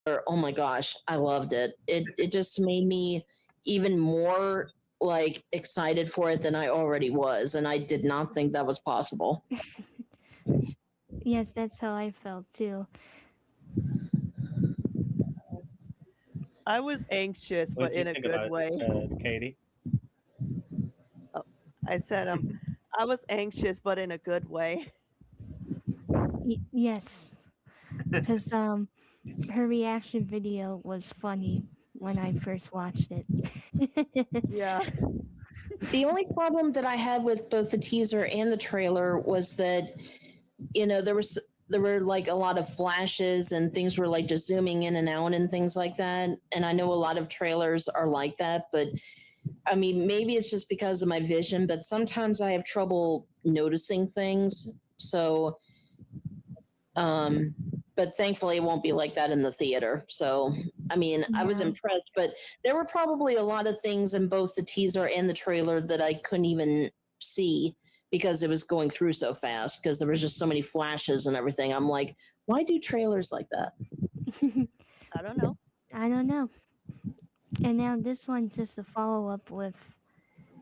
Oh my gosh, I loved it. It just made me even more like excited for it than I already was, and I did not think that was possible. Yes, that's how I felt too. I was anxious, What but did you in a think good about way. it, Katie? Oh, I said, I was anxious, but in a good way. Yes, because her reaction video was funny when I first watched it. Yeah. The only problem that I had with both the teaser and the trailer was that there were like a lot of flashes and things were like just zooming in and out and things like that. And I know a lot of trailers are like that, but I mean, maybe it's just because of my vision, but sometimes I have trouble noticing things. So, um, but thankfully it won't be like that in the theater. So, I mean, I was Yeah. impressed, but there were probably a lot of things in both the teaser and the trailer that I couldn't even see because it was going through so fast because there was just so many flashes and everything. I'm like, why do trailers like that? I don't know. I don't know. And now this one's just a follow up with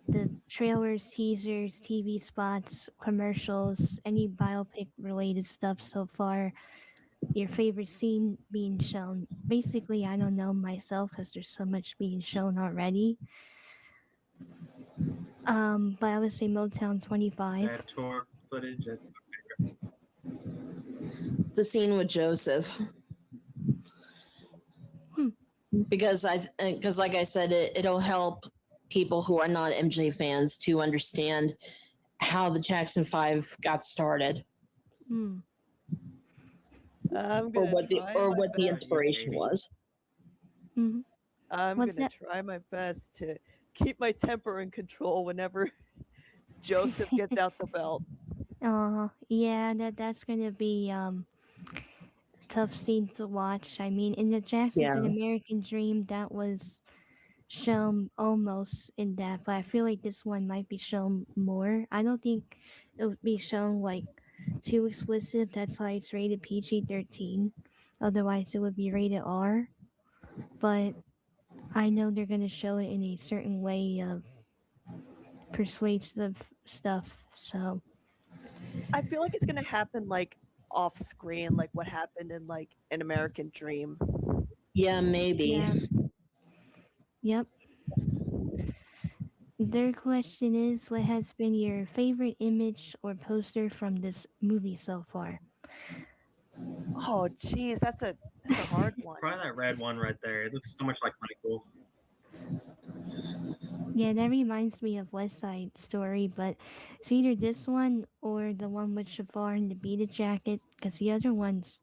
the trailers, teasers, TV spots, commercials, any biopic related stuff so far. Your favorite scene being shown. Basically, I don't know myself because there's so much being shown already. But I would say Motown 25. That tour footage. That's The scene with Joseph. Because like I said, it'll help people who are not MJ fans to understand how the Jackson 5 got started Hmm. I'm or gonna try my what the about best. you, inspiration Katie. was. Hmm. I'm What's gonna that? try my best to keep my temper in control whenever Joseph gets out the belt. Oh, yeah, that's gonna be tough scene to watch. I mean, in the Jackson's Yeah. An American Dream, that was shown almost in that, but I feel like this one might be shown more. I don't think it would be shown like too explicit. That's why it's rated PG-13. Otherwise, it would be rated R. But I know they're gonna show it in a certain way of persuasive stuff. So I feel like it's gonna happen like off screen, like what happened in like an American Dream. Yeah, maybe. yeah, yep. Their question is, what has been your favorite image or poster from this movie so far? Oh, geez, that's a hard one. Probably that red one right there. It looks so much like Michael. Yeah, that reminds me of West Side Story, but it's either this one or the one with Shafar in the beaded jacket, because the other ones,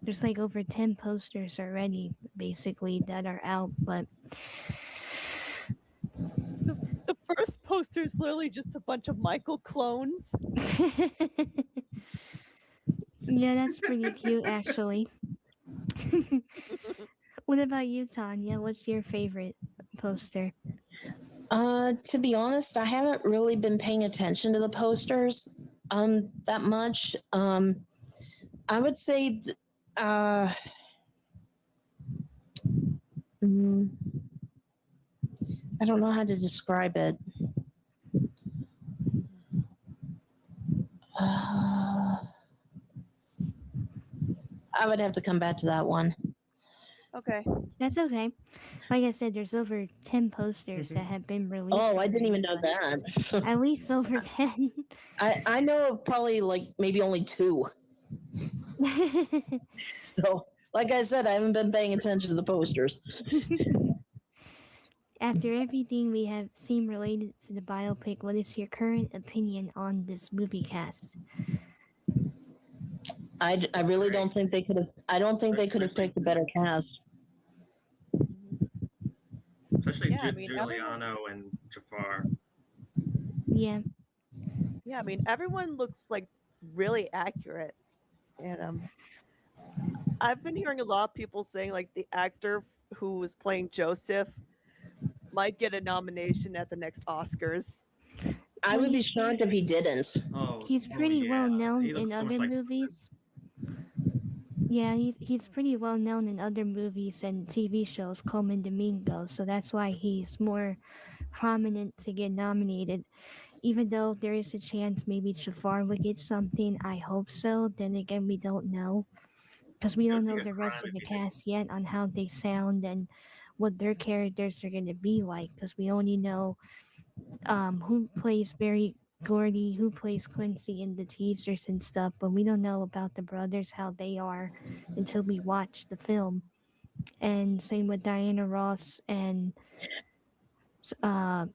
there's like over 10 posters already, basically, that are out, but The first poster is literally just a bunch of Michael clones. yeah, that's pretty cute, actually. What about you, Tanya? What's your favorite poster? To be honest, I haven't really been paying attention to the posters that much. I would say uh mm, I don't know how to describe it. Uh, I would have to come back to that one. Okay. That's okay. Like I said, there's over 10 posters that have been released Oh, I didn't even already, know but that. at least over 10. I know of probably like maybe only two. So, like I said, I haven't been paying attention to the posters. After everything we have seen related to the biopic, what is your current opinion on this movie cast? I It's really great. don't think they could have. I don't think they could have picked a better cast. Especially Yeah, I mean, everyone. Giuliano and Jafar. Yeah, Yeah, I mean, everyone looks like really accurate, and I've been hearing a lot of people saying like the actor who was playing Joseph might get a nomination at the next Oscars. I well, would be shocked if he didn't. Oh, he's oh pretty well yeah. known He in looks so other much like. movies. Yeah, he's pretty well known in other movies and TV shows, Coleman Domingo, so that's why he's more prominent to get nominated. Even though there is a chance maybe Jafar would get something, I hope so. Then again, we don't know because we It don't would be know a the crime rest of if the he didn't. cast yet on how they sound and what their characters are going to be like because we only know who plays Barry Gordy, who plays Quincy in the teasers and stuff, but we don't know about the brothers, how they are until we watch the film. And same with Diana Ross and uh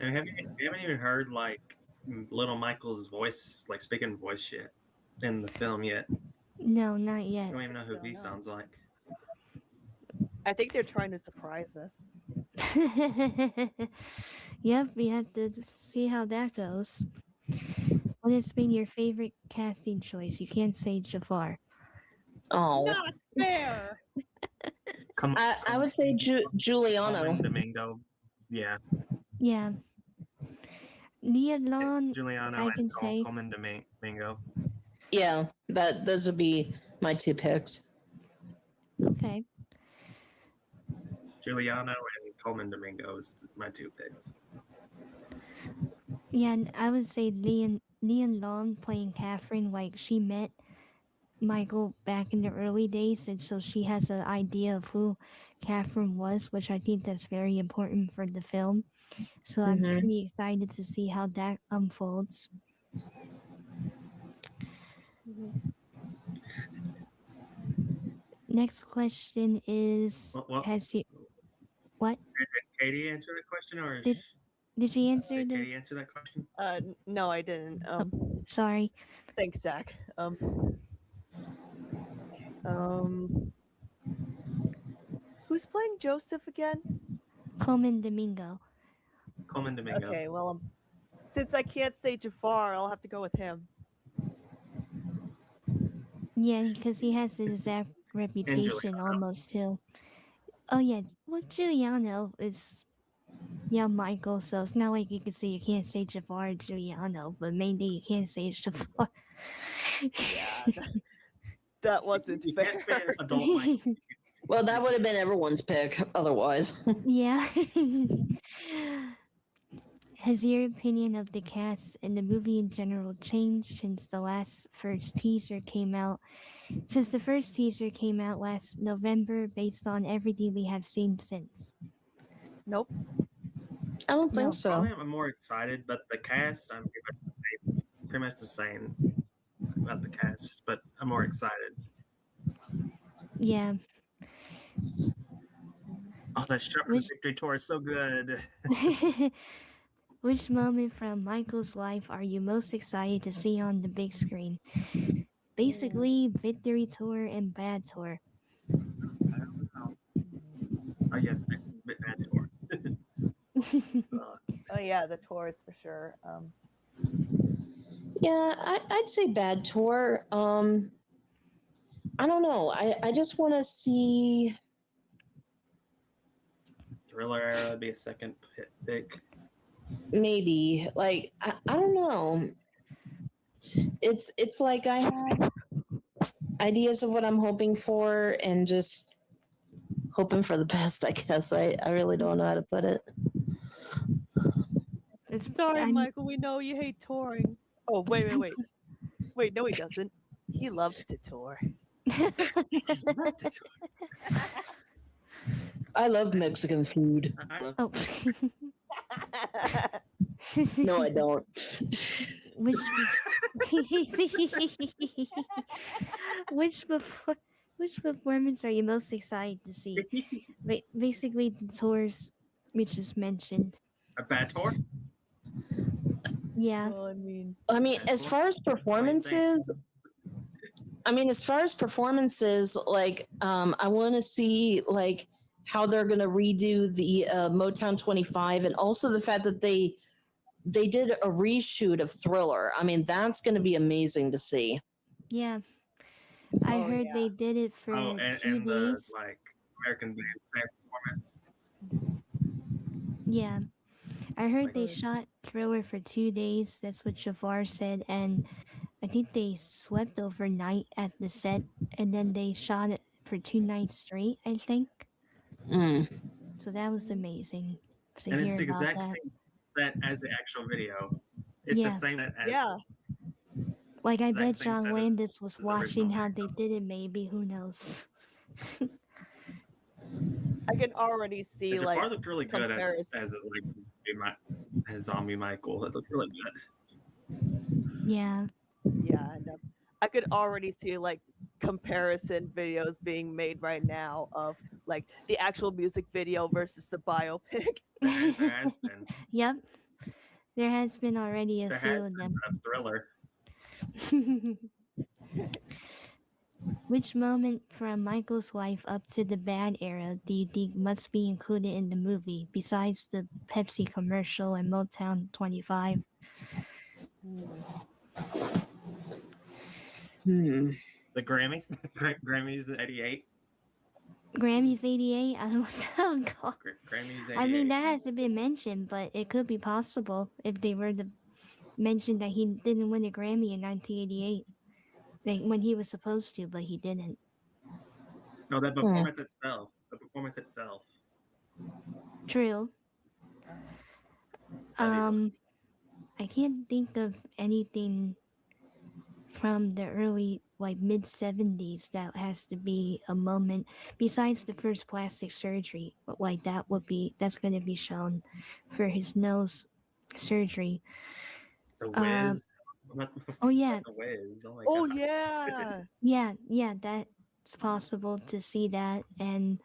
And you haven't even heard like little Michael's voice, like speaking voice yet in the film yet. no, not You yet. don't even know who he Don't know. sounds like. I think they're trying to surprise us. Yep, we have to see how that goes. What has been your favorite casting choice? You can't say Jafar. Oh, Not fair. I would say Giuliano. Coleman Domingo. Yeah, Yeah. Nia Long, Giuliano I and can say. Coleman Domingo. Yeah, those would be my two picks. Okay. Giuliano and Coleman Domingo is my two picks. Yeah, and I would say Leon Long playing Catherine, like she met Michael back in the early days, and so she has an idea of who Catherine was, which I think that's very important for the film. So I'm Mhm. pretty excited to see how that unfolds. Next question is: What? Has he what Did Katie answer that question, or did did she answer did the? Katie answer that question? No, I didn't. Sorry, Thanks, Zach. Um, who's playing Joseph again? Coleman Domingo. Coleman Domingo. Okay, well, since I can't say Jafar, I'll have to go with him. Yeah, because he has the exact reputation Giuliano. almost too. Oh yeah, well Giuliano is Michael, so it's not like you can say you can't say Jafar or Giuliano, but mainly you can't say it's Jafar. Yeah, that wasn't You can't say fair. adult Michael. Well, that would have been everyone's pick otherwise. Yeah. Has your opinion of the cast and the movie in general changed since the first teaser came out? Since the first teaser came out last November, based on everything we have seen since. Nope. I don't No. think so. Probably I'm more excited, but the cast, I'm pretty much the same about the cast, but I'm more excited. Yeah. Oh, that shot from the victory tour is so good. Which moment from Michael's life are you most excited to see on the big screen? Basically, Victory Tour and Bad Tour. I don't know. Oh yeah, bad tour. Oh yeah, the tours for sure. Yeah, I'd say Bad Tour. I don't know. I just want to see. Thriller Era would be a second pick. Maybe like I don't know. It's like I have ideas of what I'm hoping for and just hoping for the best. I guess I really don't know how to put it. Sorry, I'm- Michael. We know you hate touring. Oh wait. Wait, no, he doesn't. He loves to tour. I love Mexican food. I love Oh. No, I don't. Which which performance are you most excited to see? Basically, the tours we just mentioned. a bad tour. Yeah. Well, I mean, as far as performances, like I want to see like how they're going to redo the Motown 25, and also the fact that they did a reshoot of Thriller. I mean, that's going to be amazing to see. Yeah. I Oh, heard yeah. they did it for Oh, 2 and the days. like American Band performance. Yeah. I heard Like- they shot Thriller for 2 days. That's what Jafar said. And I think they slept overnight at the set, and then they shot it for 2 nights straight, I think. Mm. So that was amazing to And it's hear the about exact that. same set as the actual video. It's the Yeah. same set as Yeah. Like, I bet exact same John set Landis was as the original watching how video. they did it, maybe. Who knows? I can already see And like Jafar looked really good comparison. as zombie Michael. It looked really good. Yeah. Yeah, and I could already see like comparison videos being made right now of like the actual music video versus the biopic. There has been. Yep. There has been already a There few has of been them. a Thriller. Which moment from Michael's life up to the bad era do you think must be included in the movie besides the Pepsi commercial and Motown 25? Hmm. The Grammys. Grammys '88. Grammys 88? I don't know. Grammys I mean, '88. that hasn't been mentioned, but it could be possible if they were to mention that he didn't win a Grammy in 1988. Like, when he was supposed to, but he didn't. No, the Hmm. performance itself. The performance itself. True. That is- I can't think of anything from the early, like, mid 70s that has to be a moment besides the first plastic surgery. But like, that's going to be shown for his nose surgery. The Uh, Wiz. oh yeah, The Wiz. Oh my Oh god. yeah. yeah, that's possible to see that. And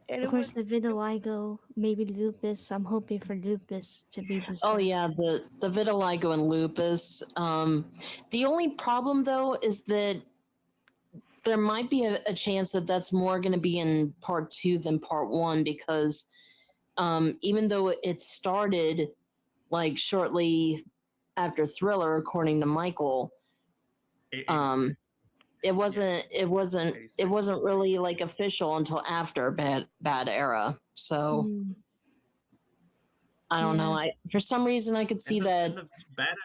And of it course, was the vitiligo, maybe lupus. I'm hoping for lupus to be Oh discussed. yeah, the vitiligo and lupus. The only problem though is that there might be a chance that that's more going to be in part two than part one because even though it started like shortly after Thriller, according to Michael, It- it wasn't really like official until after Bad Era. So Hmm, I don't know. yeah. I for some reason I could see that. and the bad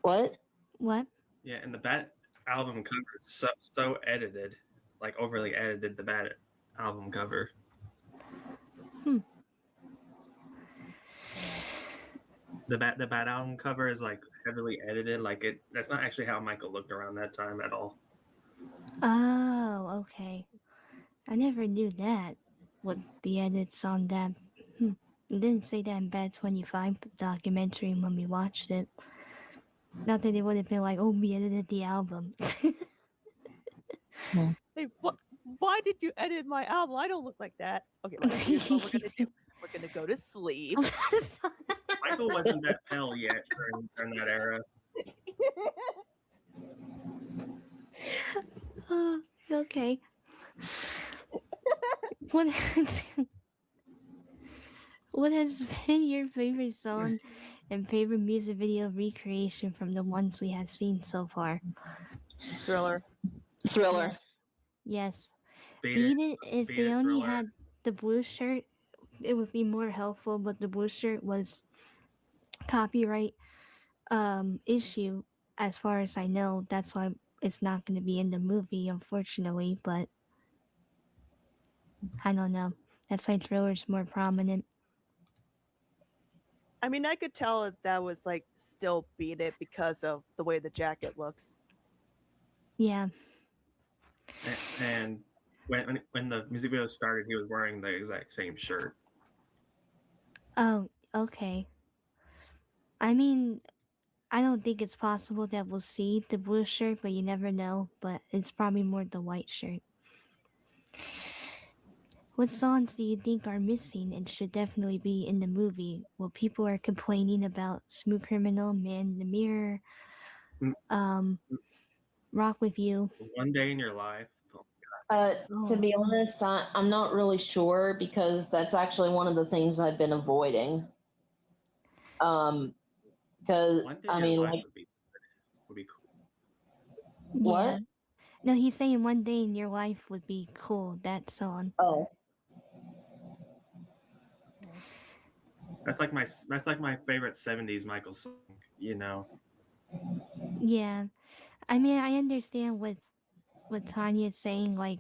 What? What? Yeah, and the Bad album cover is so edited, like overly edited. The Bad album cover. The Bad album cover is like heavily edited. Like that's not actually how Michael looked around that time at all. Oh, okay. I never knew that. What the edits on that? It didn't say that in Bad 25 documentary when we watched it. Not that it would have been like, oh, we edited the album. hey, what? Why did you edit my album? I don't look like that. Okay, here's what we're gonna do. We're gonna go to sleep. Michael wasn't that pale yet during that era. Okay. What what has been your favorite song and favorite music video recreation from the ones we have seen so far? Thriller. Thriller. Yes. Beat Beat It, if Beat they It, only Thriller. had the blue shirt, it would be more helpful, but the blue shirt was copyright issue as far as I know. That's why it's not going to be in the movie, unfortunately, but I don't know. That's why Thriller's more prominent. I mean, I could tell that was like still Beat It because of the way the jacket looks. Yeah. And when the music video started, he was wearing the exact same shirt. Oh, okay. I mean, I don't think it's possible that we'll see the blue shirt, but you never know. But it's probably more the white shirt. What songs do you think are missing and should definitely be in the movie? Well, people are complaining about Smooth Criminal, Man in the Mirror, Mm. Rock With You. One Day in Your Life. To be honest, I'm not really sure because that's actually one of the things I've been avoiding. Because One Day I in Your mean, Life like, would be cool. what? Yeah. No, he's saying One Day in Your Life would be cool, that song. Oh, That's like my favorite '70s Michael song. you know. Yeah. I mean, I understand what Tanya's saying. Like,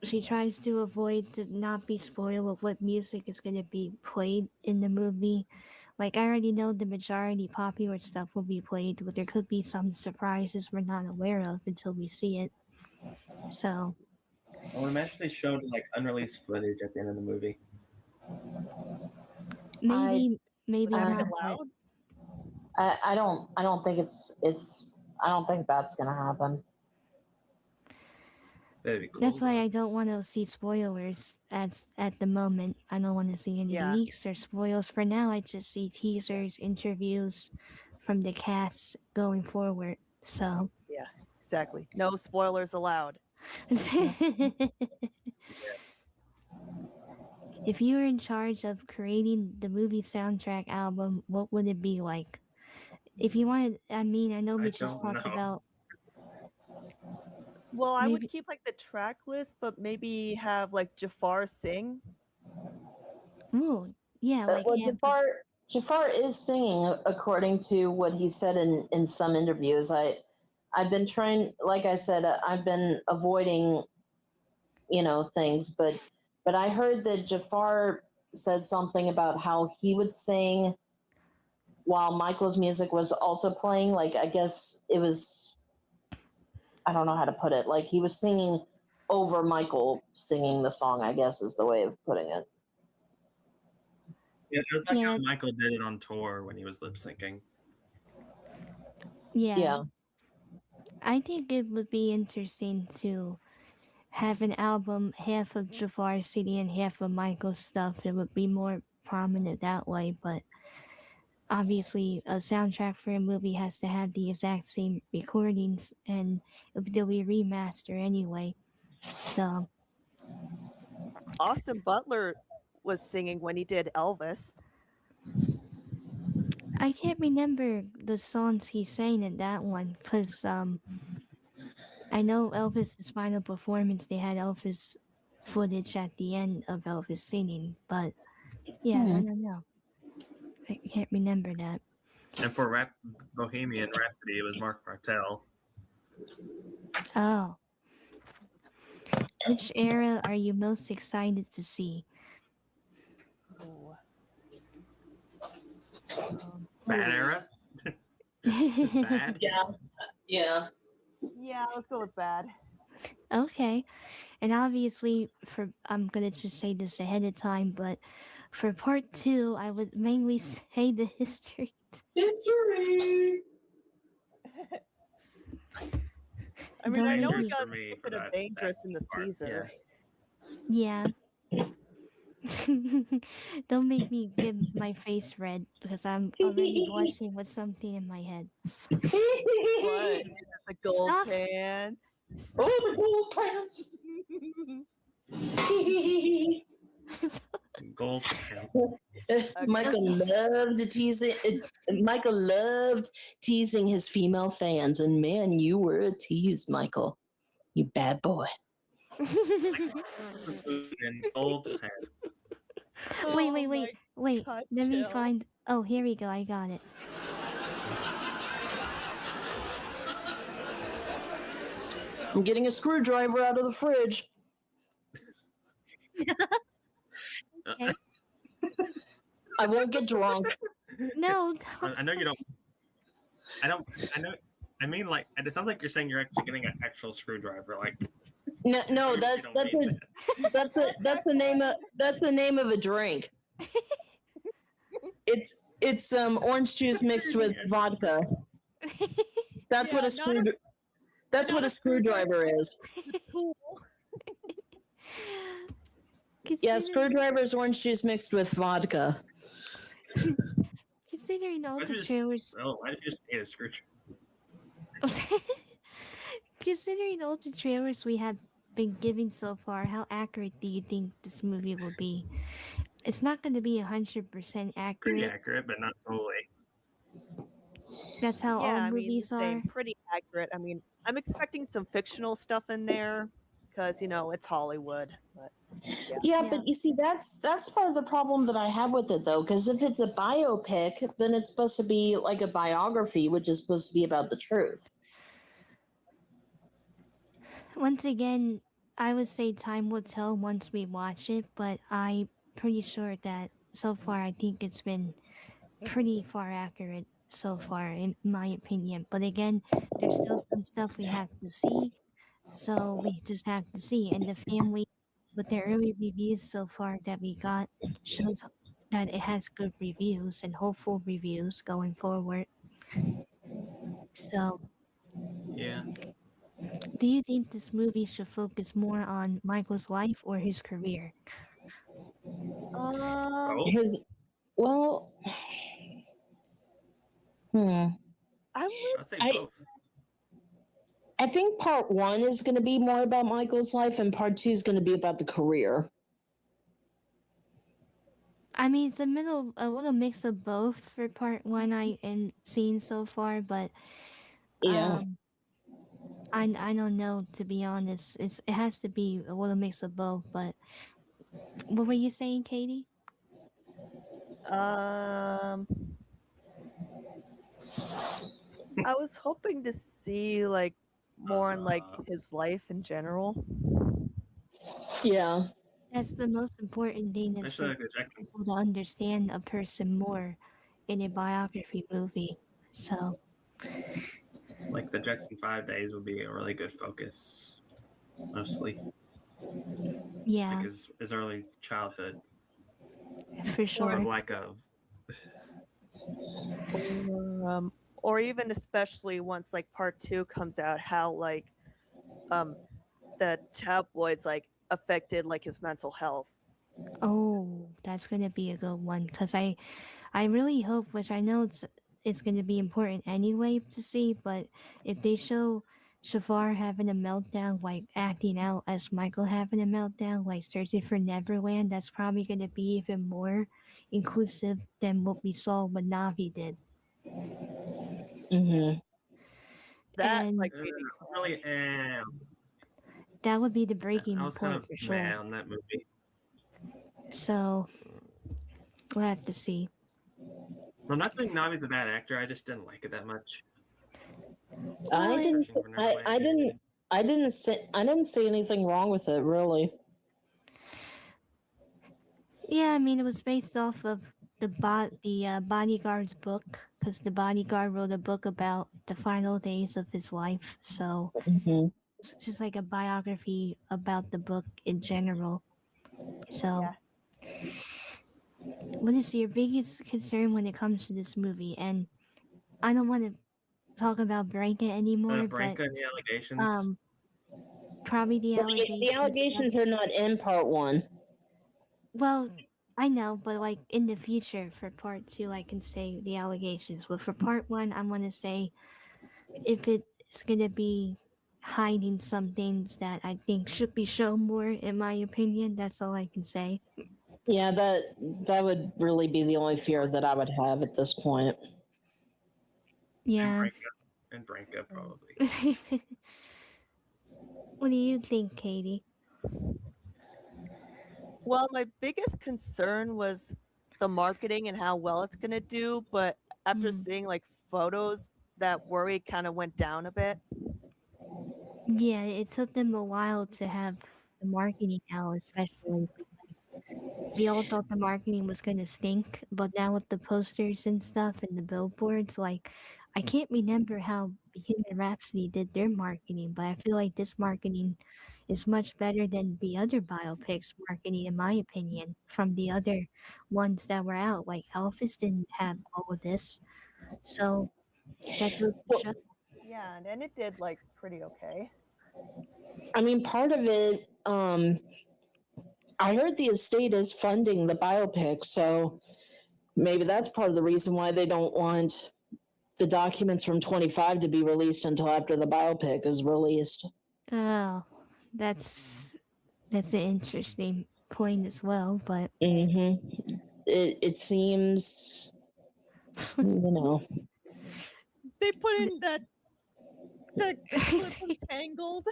she tries to avoid to not be spoiled with what music is going to be played in the movie. Like, I already know the majority popular stuff will be played, but there could be some surprises we're not aware of until we see it. So, Well, we actually showed like unreleased footage at the end of the movie. maybe Would that not. be But allowed? I don't think I don't think that's gonna happen. That'd be cool. that's why though. I don't want to see spoilers at the moment. I don't want to see any Yeah. leaks or spoils. For now, I just see teasers, interviews from the cast going forward. So, Yeah, exactly. No spoilers allowed. if you were in charge of creating the movie soundtrack album, what would it be like? If you wanted, I mean, I know we I just don't talked know. about Well, I would maybe. keep like the track list, but maybe have like Jafar sing. Ooh, yeah, like Well, have Jafar is singing according to what he said in some interviews. I've been trying, like I said, I've been avoiding things, but I heard that Jafar said something about how he would sing while Michael's music was also playing. Like, I guess it was, I don't know how to put it. Like, he was singing over Michael singing the song, I guess is the way of putting it. Yeah, it was like Yeah. how Michael did it on tour when he was lip syncing. Yeah. I think it would be interesting to have an album, half of Jafar's CD and half of Michael's stuff. It would be more prominent that way, but obviously a soundtrack for a movie has to have the exact same recordings and they'll be remaster anyway. So Austin Butler was singing when he did Elvis. I can't remember the songs he sang in that one because I know Elvis's final performance, they had Elvis footage at the end of Elvis singing, but yeah, I don't know. I can't remember that. And for Bohemian Rhapsody, it was Mark Martel. Oh. Which era are you most excited to see? Oh. Bad era? Bad? Yeah. Yeah, let's go with bad. Okay. And obviously for I'm gonna just say this ahead of time, but for part 2 I would mainly say the history. History. I mean, I know we Dangerous got for me a for bit of that dangerous in the part, teaser. Yeah. Don't make me get my face red because I'm already blushing with something in my head. What? The gold Stop. pants. Oh, the gold pants. Gold pants. Michael loved teasing. Michael loved teasing his female fans, and man, you were a tease, Michael. You bad boy. And gold pants. Wait. God, Let me chill. find. Oh, here we go. I got it. I'm getting a screwdriver out of the fridge. Okay. I won't get drunk. No. I know you don't. I know. I mean, like, it sounds like you're saying you're actually getting an actual screwdriver. Like, No, you that's don't mean that. that's the name of a drink. It's orange juice mixed with vodka. That's Yeah, what a screwdriver is. Cool. Yeah, screwdriver is orange juice mixed with vodka. Considering all Why the did you trailers, just, why did you just hate a screwdriver? considering all the trailers we have been giving so far, how accurate do you think this movie will be? It's not going to be 100% Pretty accurate. accurate, but not totally. That's how Yeah, all I mean, the movies are. same, pretty accurate. I mean, I'm expecting some fictional stuff in there because it's Hollywood. But Yeah, Yeah. but you see, that's part of the problem that I have with it, though, because if it's a biopic, then it's supposed to be like a biography, which is supposed to be about the truth. Once again, I would say time will tell once we watch it, but I'm pretty sure that so far I think it's been pretty far accurate so far, in my opinion. But again, there's still some stuff we have to see, so we just have to see. And the family, with the early reviews so far that we got, shows that it has good reviews and hopeful reviews going forward. So, Yeah. do you think this movie should focus more on Michael's life or his career? Both? His, well, hmm. I would I'd say I- both. I think part one is going to be more about Michael's life, and part two is going to be about the career. I mean, it's a little mix of both for part one I am seeing so far, but Yeah. I don't know, to be honest. It has to be a little mix of both. But what were you saying, Katie? I was hoping to see like more on like his life in general. Yeah. That's the most important thing, is Especially for like the Jackson. people to understand a person more in a biography movie. So Like the Jackson 5 days would be a really good focus, mostly. yeah, Like his early childhood. for sure. Of like a Or even especially once like part two comes out, how like the tabloids like affected like his mental health. Oh, that's gonna be a good one, because I really hope, which I know it's gonna be important anyway to see, but if they show Shafar having a meltdown, like acting out as Michael having a meltdown, like searching for Neverland, that's probably gonna be even more inclusive than what we saw when Navi did. Mm-hmm. That And like made me cry. really am. that would be the I breaking was kind point of for sure. mad on that movie. So we'll have to see. I'm not saying Navi's a bad actor. I just didn't like it that much. I didn't. Searching for I Neverland. didn't. I didn't see anything wrong with it, really. Yeah, I mean, it was based off of the bodyguard's book, because the bodyguard wrote a book about the final days of his life. So Mm-hmm. it's just like a biography about the book in general. So, what is your biggest concern when it comes to this movie? And I don't want to talk about Branca anymore, Branca and the allegations. probably the allegations. The allegations are not in part one. Well, I know, but like in the future for part two, I can say the allegations. But for part one, I want to say if it's gonna be hiding some things that I think should be shown more, in my opinion. That's all I can say. Yeah, that would really be the only fear that I would have at this point. Yeah. And Branca probably. What do you think, Katie? Well, my biggest concern was the marketing and how well it's gonna do, but after seeing like photos, that worry kind of went down a bit. Yeah, it took them a while to have the marketing out, especially because we all thought the marketing was gonna stink, but now with the posters and stuff and the billboards, like I can't remember how Bohemian Rhapsody did their marketing, but I feel like this marketing is much better than the other biopics marketing, in my opinion, from the other ones that were out. Like Elvis didn't have all of this, so that goes to show. Yeah, and it did like pretty okay. I mean, part of it. I heard the estate is funding the biopic, so maybe that's part of the reason why they don't want the documents from 25 to be released until after the biopic is released. Oh, that's an interesting point as well, but Mm-hmm. It seems, you know. They put in that clip of Tangled.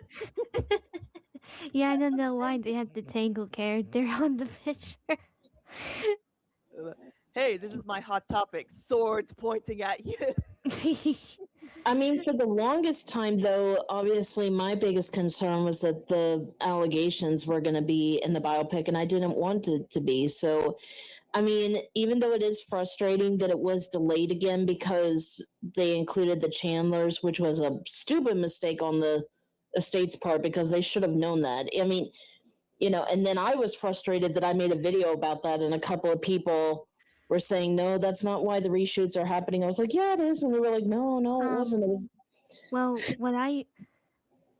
Yeah, I don't know why they have the Tangled character on the picture. Hey, this is my hot topic. Swords pointing at you. I mean, for the longest time, though, obviously my biggest concern was that the allegations were going to be in the biopic, and I didn't want it to be. So, I mean, even though it is frustrating that it was delayed again because they included the Chandlers, which was a stupid mistake on the estate's part because they should have known that. I mean, and then I was frustrated that I made a video about that, and a couple of people were saying, no, that's not why the reshoots are happening. I was like, yeah, it is. And they were like, no, it wasn't. It was. Well,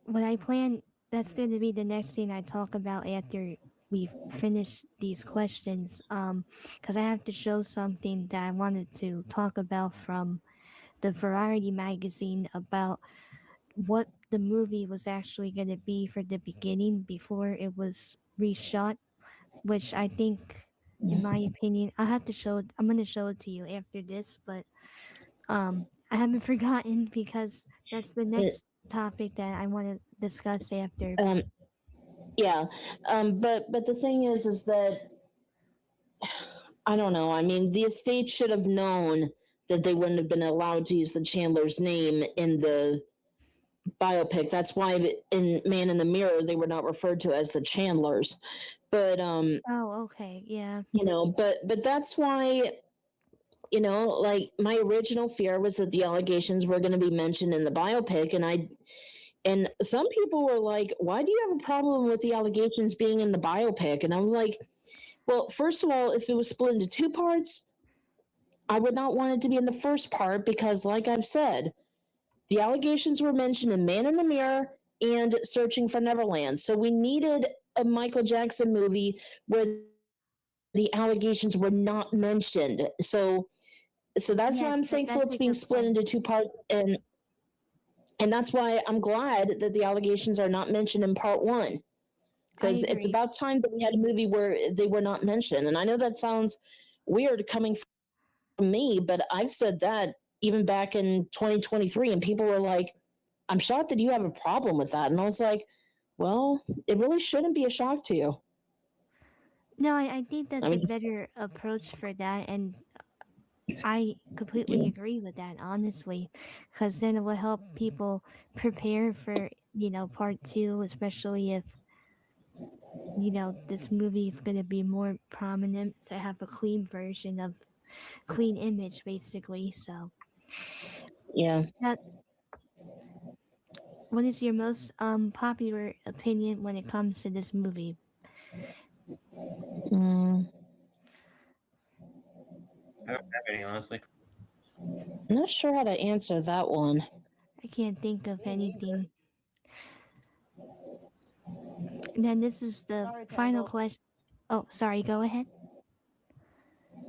what I plan, that's going to be the next thing I talk about after we finish these questions. Because I have to show something that I wanted to talk about from the Variety magazine about what the movie was actually going to be for the beginning before it was reshot, which I think, in my opinion, I have to show it. I'm going to show it to you after this, but I haven't forgotten because that's the next topic that I want to discuss after. Yeah. But the thing is that I don't know. I mean, the estate should have known that they wouldn't have been allowed to use the Chandler's name in the biopic. That's why in Man in the Mirror they were not referred to as the Chandlers. But Oh, okay, yeah. but that's why like my original fear was that the allegations were going to be mentioned in the biopic, and some people were like, why do you have a problem with the allegations being in the biopic? And I was like, well, first of all, if it was split into two parts, I would not want it to be in the first part because, like I've said, the allegations were mentioned in Man in the Mirror and Searching for Neverland. So we needed a Michael Jackson movie where the allegations were not mentioned. So that's why Yes, I'm thankful that's it's a being good split point. into two parts, and that's why I'm glad that the allegations are not mentioned in part one, I because it's agree. about time that we had a movie where they were not mentioned. And I know that sounds weird coming from me, but I've said that even back in 2023, and people were like, I'm shocked that you have a problem with that. And I was like, well, it really shouldn't be a shock to you. No, I think I that's a mean, better approach for that, and I completely yeah, agree with that, honestly, because then it will help people prepare for, part two, especially if, this movie is going to be more prominent to have a clean version of clean image, basically. So, yeah. that what is your most popular opinion when it comes to this movie? Mm, I don't have any, honestly. I'm not sure how to answer that one. I can't think of anything. And then this is the Sorry, final Tangled. question. Oh, sorry, go ahead.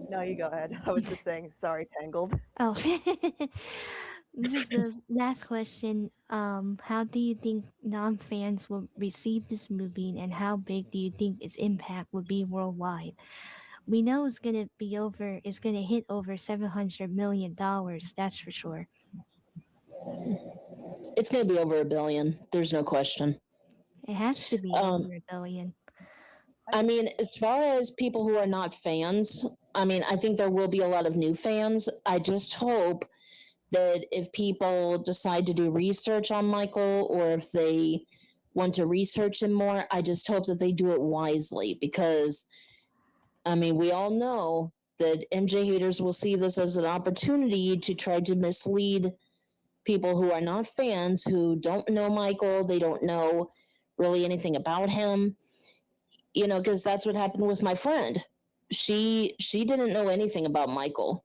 No, you go ahead. I was just saying, sorry, Tangled. Oh, this is the last question. How do you think non-fans will receive this movie, and how big do you think its impact will be worldwide? We know it's gonna be over. It's gonna hit over $700 million. That's for sure. It's going to be over $1 billion. There's no question. It has to be over Um, $1 billion. I mean, as far as people who are not fans, I mean, I think there will be a lot of new fans. I just hope that if people decide to do research on Michael, or if they want to research him more, I just hope that they do it wisely, because, I mean, we all know that MJ haters will see this as an opportunity to try to mislead people who are not fans, who don't know Michael, they don't know really anything about him, because that's what happened with my friend. She didn't know anything about Michael.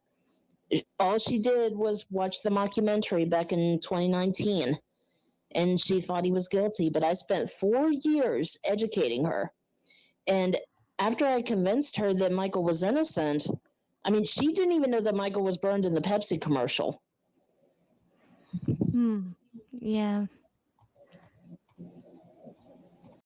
All she did was watch the mockumentary back in 2019, and she thought he was guilty. But I spent 4 years educating her, and after I convinced her that Michael was innocent, I mean, she didn't even know that Michael was burned in the Pepsi commercial. Yeah.